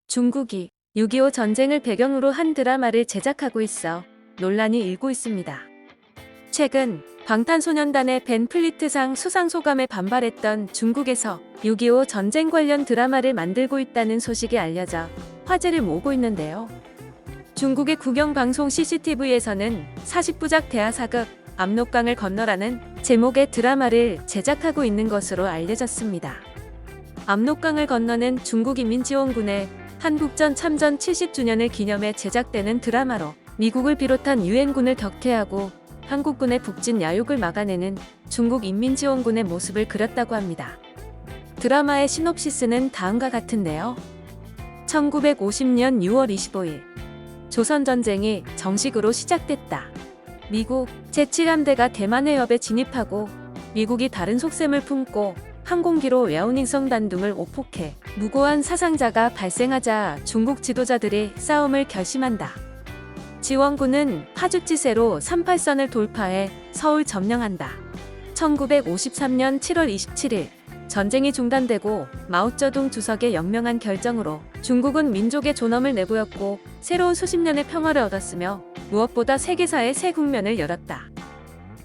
중국이 6.25 전쟁을 배경으로 한 드라마를 제작하고 있어 논란이 일고 있습니다. 최근 방탄소년단의 벤 플리트상 수상 소감에 반발했던 중국에서 6.25 전쟁 관련 드라마를 만들고 있다는 소식이 알려져 화제를 모으고 있는데요. 중국의 국영방송 CCTV에서는 40부작 대하사극 압록강을 건너라는 제목의 드라마를 제작하고 있는 것으로 알려졌습니다. 압록강을 건너는 중국인민지원군의 한국전 참전 70주년을 기념해 제작되는 드라마로 미국을 비롯한 유엔군을 격퇴하고 한국군의 북진 야욕을 막아내는 중국인민지원군의 모습을 그렸다고 합니다. 드라마의 시놉시스는 다음과 같은데요. 1950년 6월 25일 조선전쟁이 정식으로 시작됐다. 미국 제7함대가 대만 해협에 진입하고 미국이 다른 속셈을 품고 항공기로 랴오닝성 단둥을 오폭해 무고한 사상자가 발생하자 중국 지도자들이 싸움을 결심한다. 지원군은 파주지세로 38선을 돌파해 서울 점령한다. 1953년 7월 27일 전쟁이 중단되고 마오쩌둥 주석의 영명한 결정으로 중국은 민족의 존엄을 내보였고 새로운 수십 년의 평화를 얻었으며 무엇보다 세계사의 새 국면을 열었다.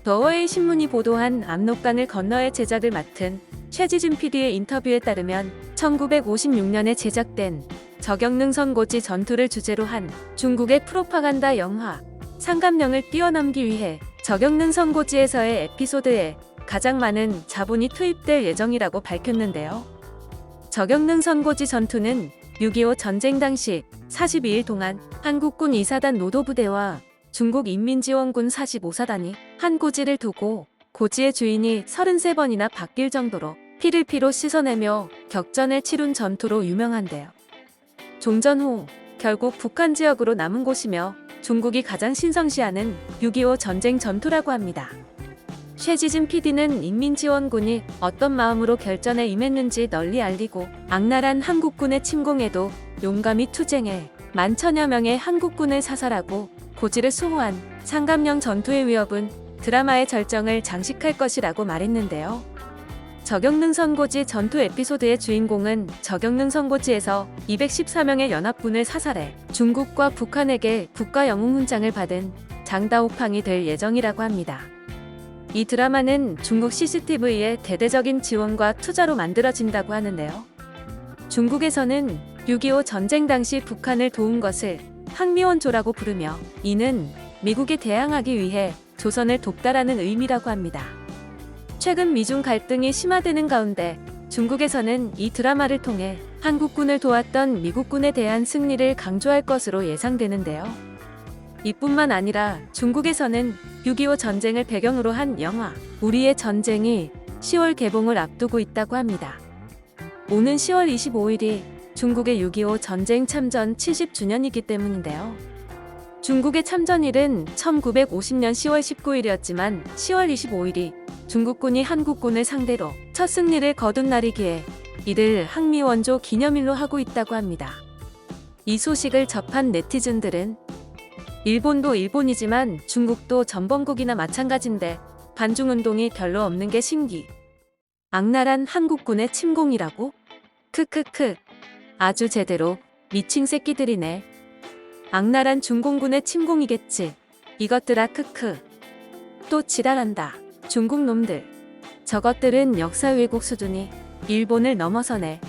더워웨이 신문이 보도한 압록강을 건너의 제작을 맡은 최지진 PD의 인터뷰에 따르면 1956년에 제작된 저격능 선고지 전투를 주제로 한 중국의 프로파간다 영화 상감령을 뛰어넘기 위해 저격능 선고지에서의 에피소드에 가장 많은 자본이 투입될 예정이라고 밝혔는데요. 저격능 선고지 전투는 6.25 전쟁 당시 42일 동안 한국군 2사단 노도부대와 중국인민지원군 45사단이 한 고지를 두고 고지의 주인이 33번이나 바뀔 정도로 피를 피로 씻어내며 격전을 치룬 전투로 유명한데요. 종전 후 결국 북한 지역으로 남은 곳이며 중국이 가장 신성시하는 6.25 전쟁 전투라고 합니다. 최지진 PD는 인민지원군이 어떤 마음으로 결전에 임했는지 널리 알리고 악랄한 한국군의 침공에도 용감히 투쟁해 만천여 명의 한국군을 사살하고 고지를 수호한 상감령 전투의 위협은 드라마의 절정을 장식할 것이라고 말했는데요. 저격능 선고지 전투 에피소드의 주인공은 저격능 선고지에서 214명의 연합군을 사살해 중국과 북한에게 국가영웅훈장을 받은 장다오팡이 될 예정이라고 합니다. 이 드라마는 중국 CCTV의 대대적인 지원과 투자로 만들어진다고 하는데요. 중국에서는 6.25 전쟁 당시 북한을 도운 것을 항미원조라고 부르며 이는 미국에 대항하기 위해 조선을 돕다라는 의미라고 합니다. 최근 미중 갈등이 심화되는 가운데 중국에서는 이 드라마를 통해 한국군을 도왔던 미국군에 대한 승리를 강조할 것으로 예상되는데요. 이뿐만 아니라 중국에서는 6.25 전쟁을 배경으로 한 영화 우리의 전쟁이 10월 개봉을 앞두고 있다고 합니다. 오는 10월 25일이 중국의 6.25 전쟁 참전 70주년이기 때문인데요. 중국의 참전일은 1950년 10월 19일이었지만 10월 25일이 중국군이 한국군을 상대로 첫 승리를 거둔 날이기에 이를 항미원조 기념일로 하고 있다고 합니다. 이 소식을 접한 네티즌들은 일본도 일본이지만 중국도 전범국이나 마찬가지인데 반중운동이 별로 없는 게 신기. 악랄한 한국군의 침공이라고? 크크크. 아주 제대로 미친 새끼들이네. 악랄한 중공군의 침공이겠지. 이것들아 크크. 또 지랄한다. 중국 놈들. 저것들은 역사 왜곡 수준이 일본을 넘어서네.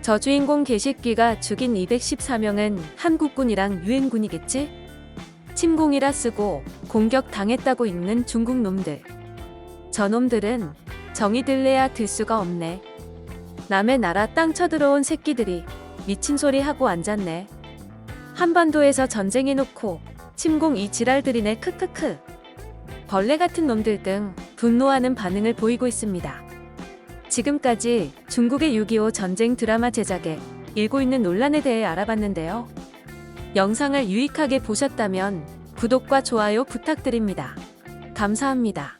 저 주인공 개새끼가 죽인 214명은 한국군이랑 유엔군이겠지? 침공이라 쓰고 공격 당했다고 읽는 중국 놈들. 저놈들은 정이 들래야 들 수가 없네. 남의 나라 땅 쳐들어온 새끼들이 미친 소리 하고 앉았네. 한반도에서 전쟁해놓고 침공 이 지랄들이네 크크크. 벌레 같은 놈들 등 분노하는 반응을 보이고 있습니다. 지금까지 중국의 6.25 전쟁 드라마 제작에 일고 있는 논란에 대해 알아봤는데요. 영상을 유익하게 보셨다면 구독과 좋아요 부탁드립니다. 감사합니다.